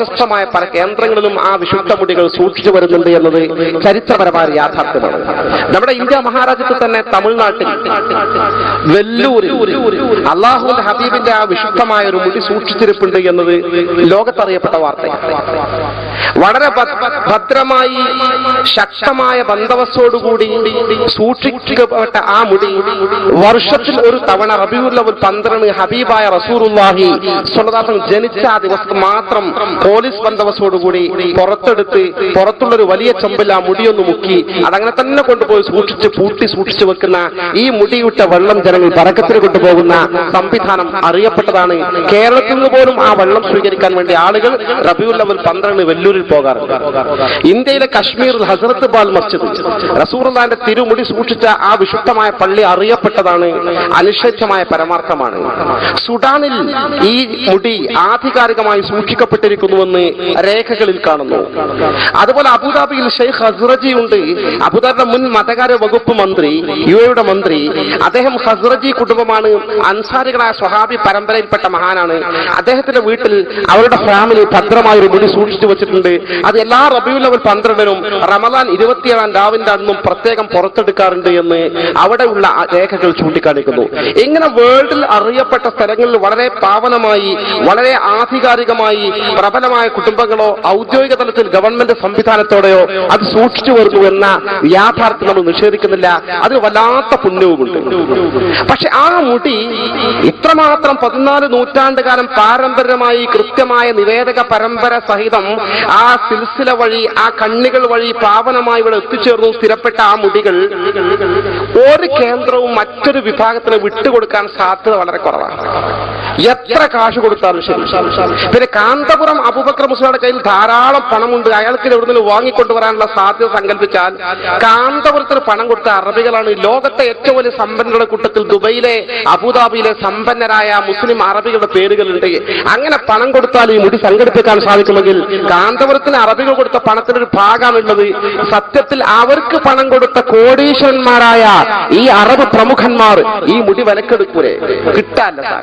പ്രശസ്തമായ പല കേന്ദ്രങ്ങളിലും ആ വിശുദ്ധ മുടികൾ സൂക്ഷിച്ചു വരുന്നുണ്ട് എന്നത് ചരിത്രപരമായ യാഥാർത്ഥ്യമാണ്. നമ്മുടെ ഇന്ത്യ മഹാരാജ്യത്ത് തന്നെ തമിഴ്നാട്ടിൽ വെല്ലൂരിൽ അള്ളാഹുവിന്റെ ഹബീബിന്റെ ആ വിശുദ്ധമായ ഒരു മുടി സൂക്ഷിച്ചിരിപ്പുണ്ട് എന്നത് ലോകത്തറിയപ്പെട്ട വാർത്തയാണ്. വളരെ ഭദ്രമായി ശക്തമായ ബന്ദോബസ്തോടുകൂടി സൂക്ഷിക്കപ്പെട്ട ആ മുടി വർഷത്തിൽ ഒരു തവണ റബീഉൽ അവ്വൽ 12 ഹബീബായ റസൂലുള്ളാഹി സ്വല്ലല്ലാഹു അലൈഹി വസല്ലം ജനിച്ച ആ ദിവസം മാത്രം പോലീസ് ബന്ദോബസ്തോടുകൂടി പുറത്തെടുത്ത് പുറത്തുള്ളൊരു വലിയ ചെമ്പിൽ ആ മുടിയൊന്ന് മുക്കി അതങ്ങനെ തന്നെ കൊണ്ടുപോയി സൂക്ഷിച്ചു വെക്കുന്ന ഈ മുടിയിട്ട വെള്ളം ജനങ്ങൾ ബറക്കത്തിന് കൊണ്ടുപോകുന്ന സംവിധാനം അറിയപ്പെട്ടതാണ്. കേരളത്തിൽ നിന്ന് പോലും ആ വെള്ളം സ്വീകരിക്കാൻ വേണ്ടി ആളുകൾ റബീഉൽ അവ്വൽ 12 വെല്ലൂരിൽ പോകാറുണ്ട്. ഇന്ത്യയിലെ കശ്മീരിൽ ഹസ്രത്ത് ബാൽ മസ്ജിദ് റസൂലുള്ളാഹിന്റെ തിരുമുടി സൂക്ഷിച്ച ആ വിശുദ്ധമായ പള്ളി അറിയപ്പെട്ടതാണ്, അനിഷേധ്യമായ പരമാർത്ഥമാണ്. സുഡാനിൽ ഈ മുടി ആധികാരികമായി സൂക്ഷിക്കപ്പെട്ടിരിക്കുന്നുവെന്ന് രേഖകളിൽ കാണുന്നു. അതുപോലെ അബുദാബിയിൽ ഷെയ്ഖ് ഹസ്റജി ഉണ്ട്. അബുദാബിയുടെ മുൻ മതകാര്യ വകുപ്പ് മന്ത്രി, യുഎഇയുടെ മന്ത്രി. അദ്ദേഹം ഹസ്റജി കുടുംബമാണ്, അൻസാരികളായ സ്വഹാബി പരമ്പരയിൽപ്പെട്ട മഹാനാണ്. അദ്ദേഹത്തിന്റെ വീട്ടിൽ അവരുടെ ഫാമിലി ഭദ്രമായ ഒരു മുടി സൂക്ഷിച്ചു വെച്ചിട്ടുണ്ട്. അത് എല്ലാ റബീഉൽ അവ്വൽ 12-നും റമദാൻ 27-ാം രാവിന്റെ അന്നും പ്രത്യേകം പുറത്തെടുക്കാറുണ്ട് എന്ന് അവിടെയുള്ള രേഖകൾ ചൂണ്ടിക്കാണിക്കുന്നു. ഇങ്ങനെ വേൾഡിൽ അറിയപ്പെട്ട സ്ഥലങ്ങളിൽ വളരെ പാവനമായി വളരെ ആധികാരികമായി പ്രബലമായ കുടുംബങ്ങളോ ഔദ്യോഗിക തലത്തിൽ ഗവൺമെന്റ് സംവിധാനത്തോടെയോ അത് സൂക്ഷിച്ചു വരുന്നു എന്ന യാഥാർത്ഥ്യം നമ്മൾ നിഷേധിക്കുന്നില്ല. അതിന് വല്ലാത്ത പുണ്യവുമുണ്ട്. പക്ഷെ ആ മുടി ഇത്രമാത്രം 14 നൂറ്റാണ്ടുകാലം പാരമ്പര്യമായി കൃത്യമായ നിവേദക പരമ്പര സഹിതം ആ സിൽസില വഴി ആ കണ്ണികൾ വഴി പാവനമായി ഇവിടെ എത്തിച്ചേർന്നു സ്ഥിരപ്പെട്ട ആ മുടികൾ ഒരു കേന്ദ്രവും മറ്റൊരു വിഭാഗത്തിന് വിട്ടുകൊടുക്കാൻ സാധ്യത വളരെ കുറവാണ്. എത്ര കാശ് കൊടുത്താലും ശരി. പിന്നെ കാന്തപുരം അബൂബക്കർ മുസ്ലിയുടെ കയ്യിൽ ധാരാളം പണമുണ്ട്, അയാൾക്ക് എവിടുന്ന് വാങ്ങിക്കൊണ്ടുവരാനുള്ള സാധ്യത സങ്കല്പിച്ചാൽ കാന്തപുരത്തിന് പണം കൊടുത്ത അറബികളാണ്. ലോകത്തെ ഏറ്റവും വലിയ സമ്പന്നരുടെ കൂട്ടത്തിൽ ദുബൈയിലെ അബുദാബിയിലെ സമ്പന്നരായ മുസ്ലിം അറബികളുടെ പേരുകളുണ്ട്. അങ്ങനെ പണം കൊടുത്താൽ ഈ മുടി സംഘടിപ്പിക്കാൻ സാധിക്കുമെങ്കിൽ കാന്തപുരത്തിന് അറബികൾ കൊടുത്ത പണത്തിനൊരു ഭാഗമാണുള്ളത്. സത്യത്തിൽ അവർക്ക് പണം കൊടുത്ത കോടീശ്വരന്മാരായ ഈ അറബ് പ്രമുഖന്മാർ ഈ മുടി വിലക്കെടുക്കൂലേ? കിട്ടാല്ല സാർ.